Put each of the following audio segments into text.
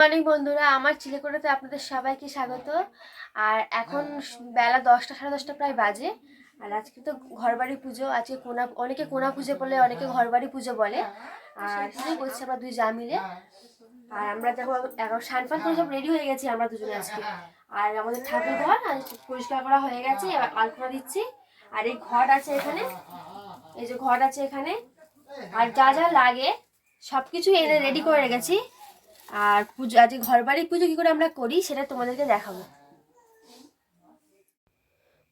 Morning বন্ধুরা, আমার চিলেকোঠাতে আপনাদের সবাইকে স্বাগত। আর এখন বেলা 10টা, সাড়ে 10টা প্রায় বাজে। আর আজকে তো ঘরবাড়ি পুজো, আজকে অনেকে কোনা পুজো বলে, অনেকে ঘরবাড়ি পুজো বলে। আর সেটাই করছি আমরা দুই যা মিলে। আর আমরা দেখো এখন সানফান করে সব রেডি হয়ে গেছি আমরা দুজনে আজকে। আর আমাদের ঠাকুর ঘর পরিষ্কার করা হয়ে গেছে, এবার আলপনা দিচ্ছি। আর এই ঘট আছে এখানে, এই যে ঘট আছে এখানে, আর যা যা লাগে সবকিছু এনে রেডি করে রেখেছি। আর পুজো, আজকে ঘরবাড়ি পুজো কি করে আমরা করি সেটা তোমাদেরকে দেখাবো।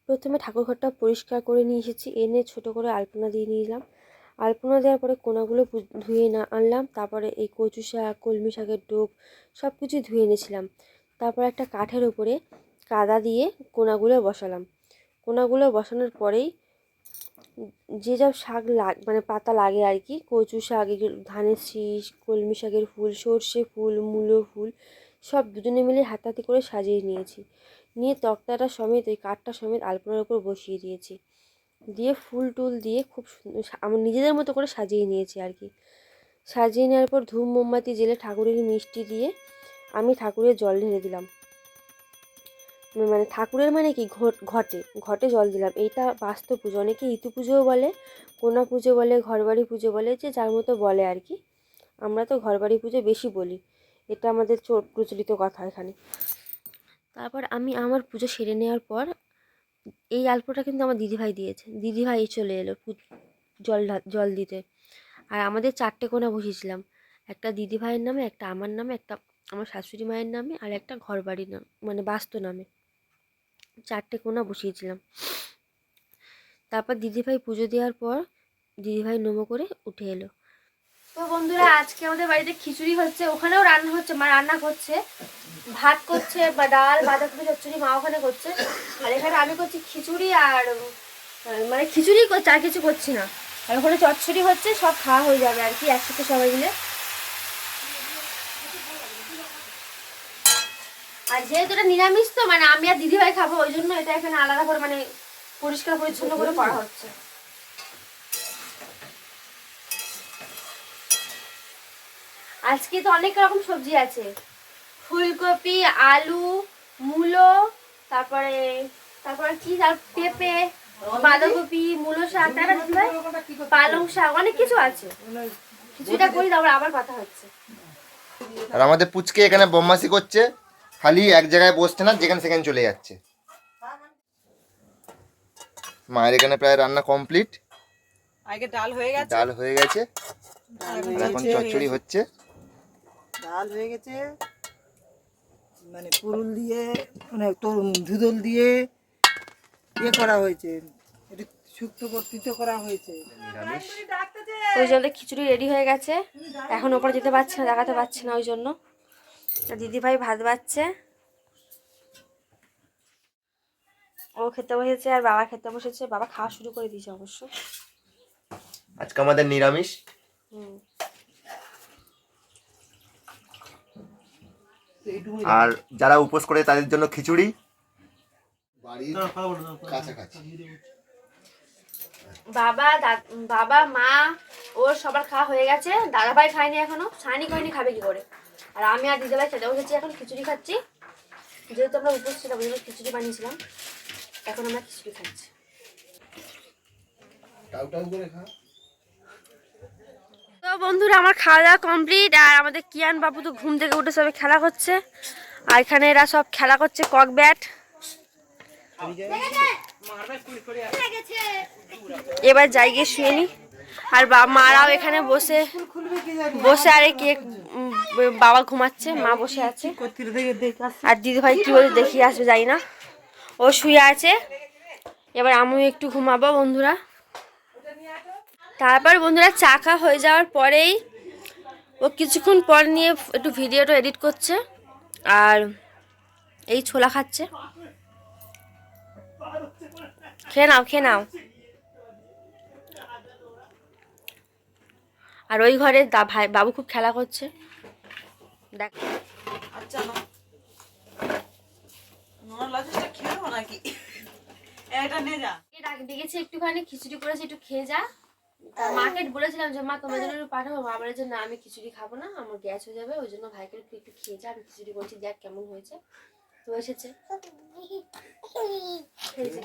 প্রথমে ঠাকুর ঘরটা পরিষ্কার করে নিয়ে এসেছি, এনে ছোট করে আলপনা দিয়ে নিলাম। আলপনা দেওয়ার পরে কোনাগুলো ধুয়ে না আনলাম। তারপরে এই কচু শাক, কলমি শাকের ডোক সব কিছু ধুয়ে এনেছিলাম। তারপর একটা কাঠের ওপরে কাদা দিয়ে কোনাগুলো বসালাম। কোনাগুলো বসানোর পরেই যে সব শাক মানে পাতা লাগে আর কি, কচু শাক, ধানের শীষ, কলমি শাকের ফুল, সর্ষে ফুল, মূলো ফুল সব দুজনে মিলে হাতাহাতি করে সাজিয়ে নিয়েছি। নিয়ে তক্তাটা সমেত, ওই কাঠটা সমেত আলপনার উপর বসিয়ে দিয়েছি। দিয়ে ফুল টুল দিয়ে খুব আমার নিজেদের মতো করে সাজিয়ে নিয়েছি আর কি। সাজিয়ে নেওয়ার পর ধূপ মোমবাতি জেলে ঠাকুরের মিষ্টি দিয়ে আমি ঠাকুরের জল ঢেলে দিলাম। মানে ঠাকুরের মানে কি, ঘটে ঘটে জল দিলাম। এইটা বাস্তু পুজো, অনেকে ঋতু পুজোও বলে, কোনা পুজো বলে, ঘরবাড়ি পুজো বলে, যে যার মতো বলে আর কি। আমরা তো ঘরবাড়ি পুজো বেশি বলি, এটা আমাদের প্রচলিত কথা এখানে। তারপর আমি আমার পুজো সেরে নেওয়ার পর এই আলপনাটা কিন্তু আমার দিদিভাই দিয়েছে। দিদিভাই চলে এলো জল দিতে। আর আমাদের 4টে কোনা বসিয়েছিলাম, একটা দিদিভাইয়ের নামে, একটা আমার নামে, একটা আমার শাশুড়ি মায়ের নামে, আর একটা ঘরবাড়ির নাম মানে বাস্তু নামে। 4টে কোনা বসিয়েছিলাম। তারপর দিদিভাই পুজো দেওয়ার পর দিদিভাই নমো করে উঠে এলো। তো বন্ধুরা, আজকে আমাদের বাড়িতে খিচুড়ি হচ্ছে, ওখানেও রান্না হচ্ছে, মা রান্না করছে, ভাত করছে, বা ডাল, বাঁধাকপি চচ্চড়ি মা ওখানে করছে। আর এখানে আমি করছি খিচুড়ি, আর মানে খিচুড়ি করছি, আর কিছু করছি না। আর ওখানে চচ্চড়ি হচ্ছে, সব খাওয়া হয়ে যাবে আর কি একসাথে সবাই মিলে। আর যেহেতু এটা নিরামিষ, তো মানে আমি আর দিদিভাই খাবো, ওই জন্য এটা এখানে আলাদা করে মানে পরিষ্কার পরিচ্ছন্ন করে করা হচ্ছে। আজকে তো অনেক রকম সবজি আছে, ফুলকপি, আলু, মূলো, তারপরে তারপরে কি, পেঁপে, বাঁধাকপি, মূলো শাক, পালং শাক, অনেক কিছু আছে। কিছুটা করি, তারপর আবার কথা হচ্ছে। আর আমাদের পুচকে এখানে বদমাশি করছে, খালি এক জায়গায় বসছে না, যেখানে সেখানে চলে যাচ্ছে। মায়ের এখানে প্রায় রান্না কমপ্লিট। আগে ডাল হয়ে গেছে, এখন চচ্চড়ি হচ্ছে। ডাল হয়ে গেছে, মানে পুরুল দিয়ে, মানে ধুদল দিয়ে ইয়ে করা হয়েছে, একটু শুক্তো কর্তৃত্ব করা হয়েছে। ওই জন্য খিচুড়ি রেডি হয়ে গেছে, এখন ওপরে যেতে পারছে না, দেখাতে পারছে না, ওই জন্য। দিদিভাই ভাত বাড়ছে, ও খেতে বসেছে, আর বাবা খেতে বসেছে। বাবা খাওয়া শুরু করে দিয়েছে অবশ্য। আজকে আমাদের নিরামিষ। আর যারা উপোস করে তাদের জন্য খিচুড়ি। বাবা মা ওর সবার খাওয়া হয়ে গেছে, দাদাভাই খায়নি এখনো, ছানি করেনি, খাবে কি করে। আর আমি আর দিদাভাই খেতে বসেছি, এখন খিচুড়ি খাচ্ছি। যেহেতু আমরা উপোস ছিলাম, ওই জন্য খিচুড়ি বানিয়েছিলাম, এখন আমরা খিচুড়ি খাচ্ছি। তো বন্ধুরা, আমার খাওয়া দাওয়া কমপ্লিট। আর আমাদের কিয়ান বাবু তো ঘুম থেকে উঠে সবাই খেলা করছে। আর এখানে এরা সব খেলা করছে কক ব্যাট। এবার যাই গিয়ে শুয়ে নি। আর মারাও এখানে বসে বসে আরে কেক, বাবা ঘুমাচ্ছে, মা বসে আছে। আর দিদিভাই কি বলে দেখিয়ে আসবে যাই না, ও শুয়ে আছে। এবার আমিও একটু ঘুমাবো বন্ধুরা। তারপর বন্ধুরা, চা খাওয়া হয়ে যাওয়ার পরেই ও কিছুক্ষণ পর নিয়ে একটু ভিডিওটা এডিট করছে, আর এই ছোলা খাচ্ছে। খেয়ে নাও, খেয়ে নাও। আর ওই ঘরে ভাই বাবু খুব খেলা করছে, দেখ। আচ্ছা না, লজেসটা খেলো নাকি? এটা নিয়ে যা। ডেকেছে একটুখানি, খিচুড়ি করেছে, একটু খেয়ে যা। মাকে বলেছিলাম যে মা তোমার জন্য একটু পাঠাবো, মা বলে যে না আমি খিচুড়ি খাবো না, আমার গ্যাস হয়ে যাবে, ওই জন্য ভাইকে একটু একটু খেয়ে যা, আমি খিচুড়ি করছি দেখ কেমন হয়েছে। তো এসেছে,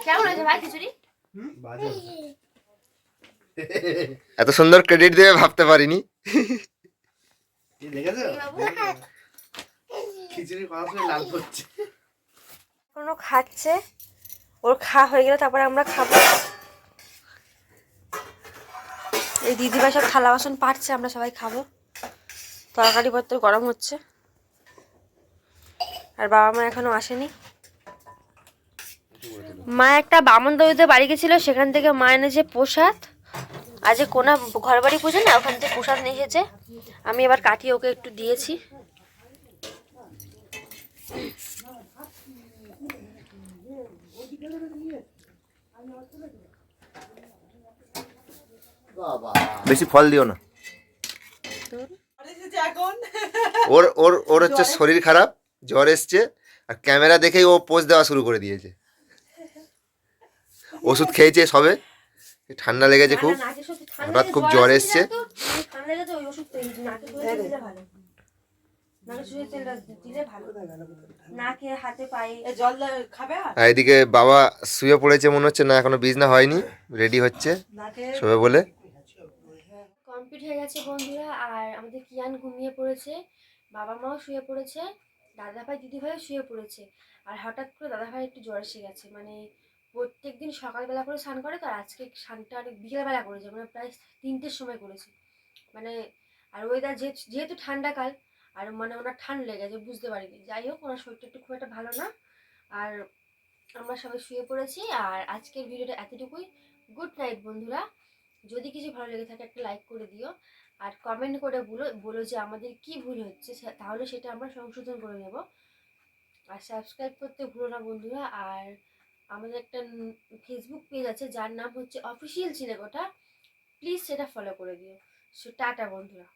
কেমন হয়েছে ভাই খিচুড়ি? এত সুন্দর ক্রেডিট দেবে ভাবতে পারিনি। এখনো খাচ্ছে, ওর খাওয়া হয়ে গেলে তারপরে আমরা খাবো। এই দিদিভাই সব থালা বাসন পাচ্ছে, আমরা সবাই খাবো। তরকারি পত্র গরম হচ্ছে, আর বাবা মা এখনো আসেনি। মা একটা বামন দৌড়িতে বাড়ি গেছিল, সেখান থেকে মা এনেছে প্রসাদ। আজ কোনা ঘর বাড়ি পুজো না, ওখান থেকে প্রসাদ নিয়ে এসেছে। আমি এবার কাটিয়ে ওকে একটু দিয়েছি। বেশি ফল দিও না। ওর ওর ওর হচ্ছে শরীর খারাপ, জ্বর এসছে, আর ক্যামেরা দেখেই ও পোজ দেওয়া শুরু করে দিয়েছে। ওষুধ খেয়েছে সবে, ঠান্ডা লেগেছে খুব, হঠাৎ খুব জ্বর এসছে। আর এদিকে বাবা শুয়ে পড়েছে, মনে হচ্ছে না এখনো বিছনা হয়নি, রেডি হচ্ছে শোবে বলে। কমপ্লিট হয়ে গেছে বন্ধুরা, আর আমাদের কিয়ান ঘুমিয়ে পড়েছে, বাবা মাও শুয়ে পড়েছে, দাদাভাই দিদিভাইও শুয়ে পড়েছে। আর হঠাৎ করে দাদাভাই একটু জ্বর এসে গেছে, মানে প্রত্যেক দিন সকালবেলা করে স্নান করে, তো আর আজকে স্নানটা অনেক বিকেলবেলা করেছে, মানে প্রায় 3টের সময় করেছে। মানে আর ওয়েদার যেহেতু ঠান্ডাকাল, আর মানে ওনার ঠান্ডা লেগেছে, বুঝতে পারিনি। যাই হোক, ওনার শরীরটা একটু খুব একটা ভালো না। আর আমরা সবাই শুয়ে পড়েছি, আর আজকের ভিডিওটা এতটুকুই। গুড নাইট বন্ধুরা। যদি কিছু ভালো লেগে থাকে একটা লাইক করে দিও, আর কমেন্ট করে বলো যে আমাদের কি ভুল হচ্ছে, তাহলে সেটা আমরা সংশোধন করে নেব। আর সাবস্ক্রাইব করতে ভুলো না বন্ধুরা। আর আমাদের একটা ফেসবুক পেজ আছে যার নাম হচ্ছে অফিসিয়াল চিলেকোঠা, প্লিজ সেটা ফলো করে দিও। সো টাটা বন্ধুরা।